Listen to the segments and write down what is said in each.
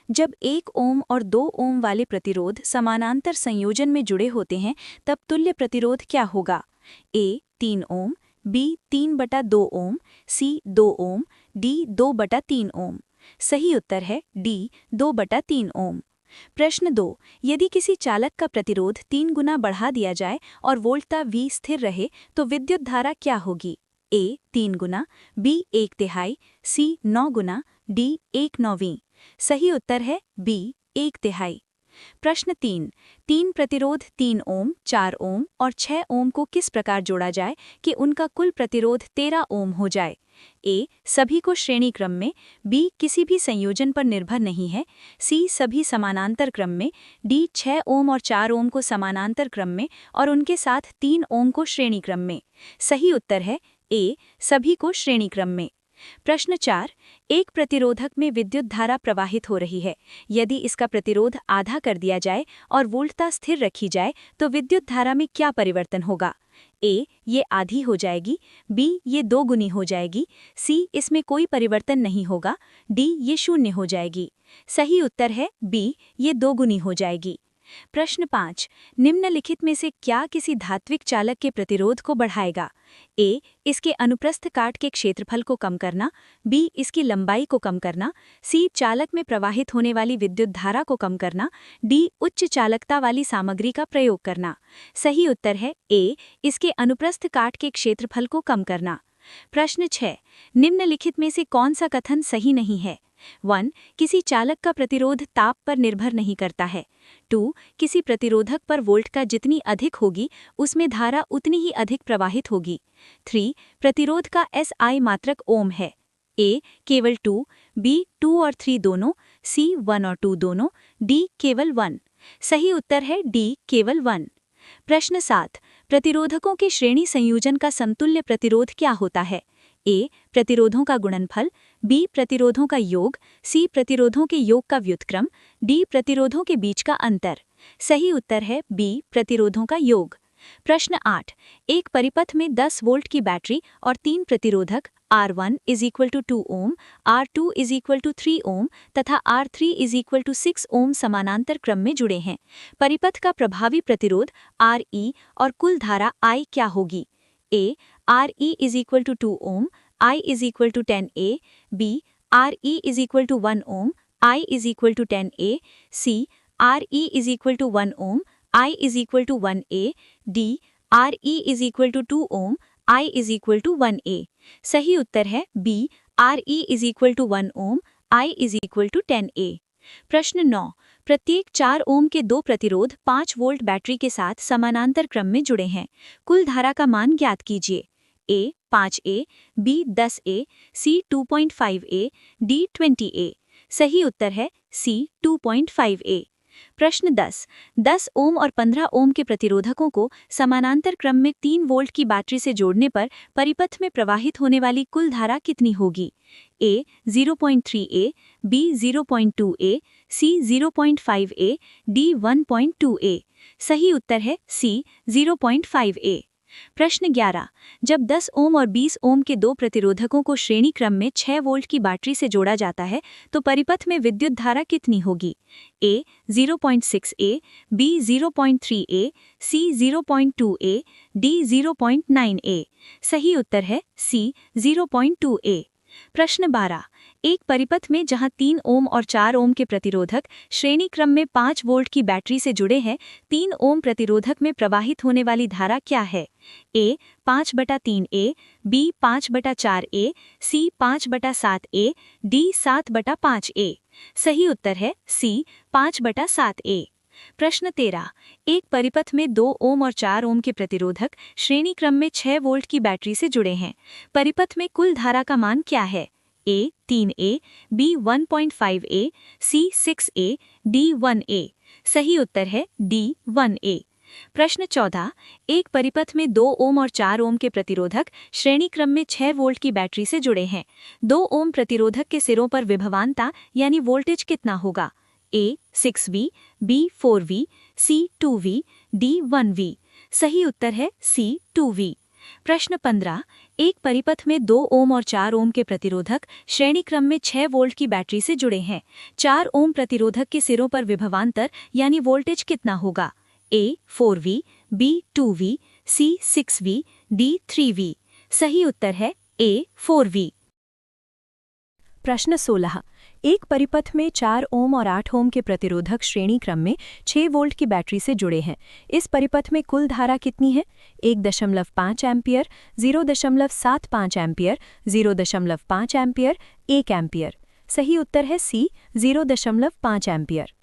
जब 1 ओम और 2 ओम वाले प्रतिरोध समानांतर संयोजन में जुड़े होते हैं तब तुल्य प्रतिरोध क्या होगा? ए 3 ओम, बी 3/2 ओम, सी 2 ओम, डी 2/3 ओम। सही उत्तर है डी 2/3 ओम। प्रश्न 2। यदि किसी चालक का प्रतिरोध 3 गुना बढ़ा दिया जाए और वोल्टता V स्थिर रहे तो विद्युत धारा क्या होगी? ए 3 गुना, बी 1/3, सी 9 गुना, डी 1/9। सही उत्तर है बी 1/3। प्रश्न 3। तीन प्रतिरोध 3 ओम, 4 ओम और 6 ओम को किस प्रकार जोड़ा जाए कि उनका कुल प्रतिरोध 13 ओम हो जाए? ए सभी को श्रेणी क्रम में, बी किसी भी संयोजन पर निर्भर नहीं है, सी सभी समानांतर क्रम में, डी 6 ओम और 4 ओम को समानांतर क्रम में और उनके साथ 3 ओम को श्रेणी क्रम में। सही उत्तर है ए सभी को श्रेणी क्रम में। प्रश्न 4। एक प्रतिरोधक में विद्युत धारा प्रवाहित हो रही है। यदि इसका प्रतिरोध आधा कर दिया जाए और वोल्टता स्थिर रखी जाए तो विद्युत धारा में क्या परिवर्तन होगा? ए ये आधी हो जाएगी, बी ये 2 गुनी हो जाएगी, सी इसमें कोई परिवर्तन नहीं होगा, डी ये 0 हो जाएगी। सही उत्तर है बी ये 2 गुनी हो जाएगी। प्रश्न 5। निम्नलिखित में से क्या किसी धात्विक चालक के प्रतिरोध को बढ़ाएगा? ए इसके अनुप्रस्थ काट के क्षेत्रफल को कम करना, बी इसकी लंबाई को कम करना, सी चालक में प्रवाहित होने वाली विद्युत धारा को कम करना, डी उच्च चालकता वाली सामग्री का प्रयोग करना। सही उत्तर है ए इसके अनुप्रस्थ काट के क्षेत्रफल को कम करना। प्रश्न 6। निम्नलिखित में से कौन सा कथन सही नहीं है? 1. किसी चालक का प्रतिरोध ताप पर निर्भर नहीं करता है। 2. किसी प्रतिरोधक पर वोल्ट का जितनी अधिक होगी उसमें धारा उतनी ही अधिक प्रवाहित होगी। 3. प्रतिरोध का SI मात्रक ओम है। ए केवल 2, बी 2 और 3 दोनों, सी 1 और 2 दोनों, डी केवल 1। सही उत्तर है डी केवल 1। प्रश्न 7। प्रतिरोधकों के श्रेणी संयोजन का समतुल्य प्रतिरोध क्या होता है? ए प्रतिरोधों का गुणनफल, बी प्रतिरोधों का योग, सी प्रतिरोधों के योग का व्युत्क्रम, डी प्रतिरोधों के बीच का अंतर। सही उत्तर है बी प्रतिरोधों का योग। प्रश्न 8। एक परिपथ में 10 वोल्ट की बैटरी और 3 प्रतिरोधक R1 = 2 ओम, R2 = 3 ओम तथा R3 = 6 ओम समानांतर क्रम में जुड़े हैं। परिपथ का प्रभावी प्रतिरोध RE और कुल धारा I क्या होगी? ए RE = 2 Om, I = 10A, B RE = 1 Om, I = 10A, C RE = 1 Om, I = 1A, D RE = 2 Om, I = 1A। सही उत्तर है B RE = 1 Om, I = 10A। प्रश्न 9। प्रत्येक 4 ओम के 2 प्रतिरोध 5 वोल्ट बैटरी के साथ समानांतर क्रम में जुड़े हैं। कुल धारा का मान ज्ञात कीजिए। ए 5A, बी 10A, सी 2.5A, डी 20A। सही उत्तर है सी 2.5A। प्रश्न 10। 10 ओम और 15 ओम के प्रतिरोधकों को समानांतर क्रम में 3 वोल्ट की बैटरी से जोड़ने पर परिपथ में प्रवाहित होने वाली कुल धारा कितनी होगी? ए 0.3A, बी 0.2A, सी 0.5A, डी 1.2A। सही उत्तर है सी 0.5A। प्रश्न 11। जब 10 ओम और 20 ओम के 2 प्रतिरोधकों को श्रेणी क्रम में 6 वोल्ट की बैटरी से जोड़ा जाता है तो परिपथ में विद्युत धारा कितनी होगी? ए 0.6A, बी 0.3A, सी 0.2A, डी 0.9A। सही उत्तर है सी 0.2A। प्रश्न 12। एक परिपथ में जहां 3 ओम और 4 ओम के प्रतिरोधक श्रेणी क्रम में 5 वोल्ट की बैटरी से जुड़े हैं, 3 ओम प्रतिरोधक में प्रवाहित होने वाली धारा क्या है? ए 5/3A, बी 5/4A, सी 5/7A, डी 7/5A। सही उत्तर है सी 5/7A। प्रश्न 13। एक परिपथ में 2 ओम और 4 ओम के प्रतिरोधक श्रेणी क्रम में 6 वोल्ट की बैटरी से जुड़े हैं। परिपथ में कुल धारा का मान क्या है? ए 3A, बी 1.5A, सी 6A, डी 1A। सही उत्तर है डी 1A। प्रश्न 14। एक परिपथ में 2 ओम और 4 ओम के प्रतिरोधक श्रेणी क्रम में 6 वोल्ट की बैटरी से जुड़े हैं। 2 ओम प्रतिरोधक के सिरों पर विभवांता यानी वोल्टेज कितना होगा? ए 6V, बी 4V, सी 2V, डी 1V। सही उत्तर है सी 2V। प्रश्न 15। एक परिपथ में 2 ओम और 4 ओम के प्रतिरोधक श्रेणी क्रम में 6 वोल्ट की बैटरी से जुड़े हैं। 4 ओम प्रतिरोधक के सिरों पर विभवांतर यानी वोल्टेज कितना होगा? A 4V, B 2V, C 6V, D 3V। सही उत्तर है A 4V। प्रश्न 16। एक परिपथ में 4 ओम और 8 ओम के प्रतिरोधक श्रेणी क्रम में 6 वोल्ट की बैटरी से जुड़े हैं। इस परिपथ में कुल धारा कितनी है? 1.5 एम्पियर, 0.75 एम्पियर, 0.5 एम्पियर, 1 एम्पियर। सही उत्तर है सी 0.5 एम्पियर।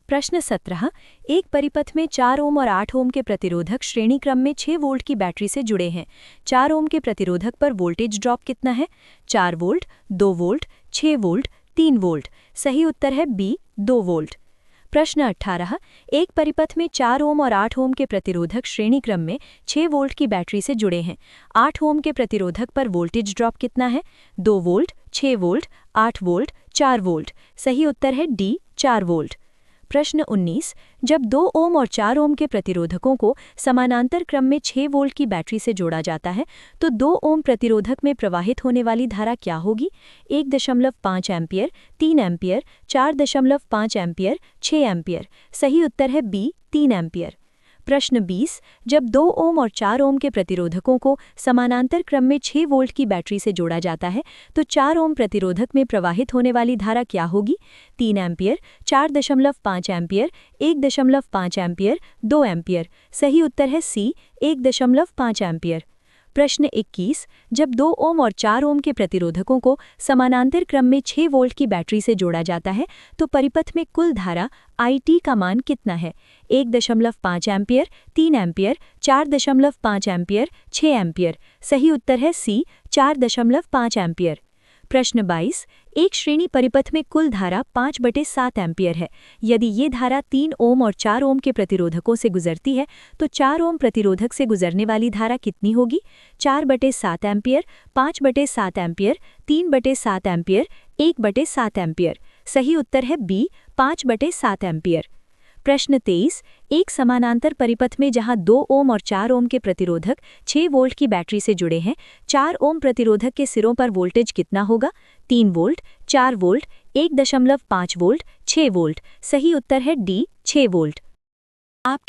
प्रश्न 17। एक परिपथ में 4 ओम और 8 ओम के प्रतिरोधक श्रेणी क्रम में 6 वोल्ट की बैटरी से जुड़े हैं। 4 ओम के प्रतिरोधक पर वोल्टेज ड्रॉप कितना है? 4 वोल्ट, 2 वोल्ट, 6 वोल्ट, 3 वोल्ट। सही उत्तर है बी 2 वोल्ट। प्रश्न 18। एक परिपथ में 4 ओम और 8 ओम के प्रतिरोधक श्रेणी क्रम में 6 वोल्ट की बैटरी से जुड़े हैं। 8 ओम के प्रतिरोधक पर वोल्टेज ड्रॉप कितना है? 2 वोल्ट, 6 वोल्ट, 8 वोल्ट, 4 वोल्ट। सही उत्तर है डी 4 वोल्ट। प्रश्न 19। जब 2 ओम और 4 ओम के प्रतिरोधकों को समानांतर क्रम में 6 वोल्ट की बैटरी से जोड़ा जाता है तो 2 ओम प्रतिरोधक में प्रवाहित होने वाली धारा क्या होगी? 1.5 एम्पियर, 3 एम्पियर, 4.5 एम्पियर, 6 एम्पियर। सही उत्तर है बी 3 एम्पियर। प्रश्न 20। जब 2 ओम और 4 ओम के प्रतिरोधकों को समानांतर क्रम में 6 वोल्ट की बैटरी से जोड़ा जाता है तो 4 ओम प्रतिरोधक में प्रवाहित होने वाली धारा क्या होगी? 3 एम्पियर, 4.5 एम्पियर, 1.5 एम्पियर, 2 एम्पियर। सही उत्तर है सी 1.5 एम्पियर। प्रश्न 21। जब 2 ओम और 4 ओम के प्रतिरोधकों को समानांतर क्रम में 6 वोल्ट की बैटरी से जोड़ा जाता है तो परिपथ में कुल धारा IT का मान कितना है? 1.5 एम्पियर, 3 एम्पियर, 4.5 एम्पियर, 6 एम्पियर। सही उत्तर है सी 4.5 एम्पियर। प्रश्न 22। एक श्रेणी परिपथ में कुल धारा 5/7 एम्पियर है। यदि ये धारा 3 ओम और 4 ओम के प्रतिरोधकों से गुजरती है तो 4 ओम प्रतिरोधक से गुजरने वाली धारा कितनी होगी? 4/7 एम्पियर, 5/7 एम्पियर, 3/7 एम्पियर, 1/7 एम्पियर। सही उत्तर है बी 5/7 एम्पियर। प्रश्न 23। एक समानांतर परिपथ में जहां 2 ओम और 4 ओम के प्रतिरोधक 6 वोल्ट की बैटरी से जुड़े हैं, 4 ओम प्रतिरोधक के सिरों पर वोल्टेज कितना होगा? 3 वोल्ट, 4 वोल्ट, 1.5 वोल्ट, 6 वोल्ट। सही उत्तर है डी 6 वोल्ट। आपके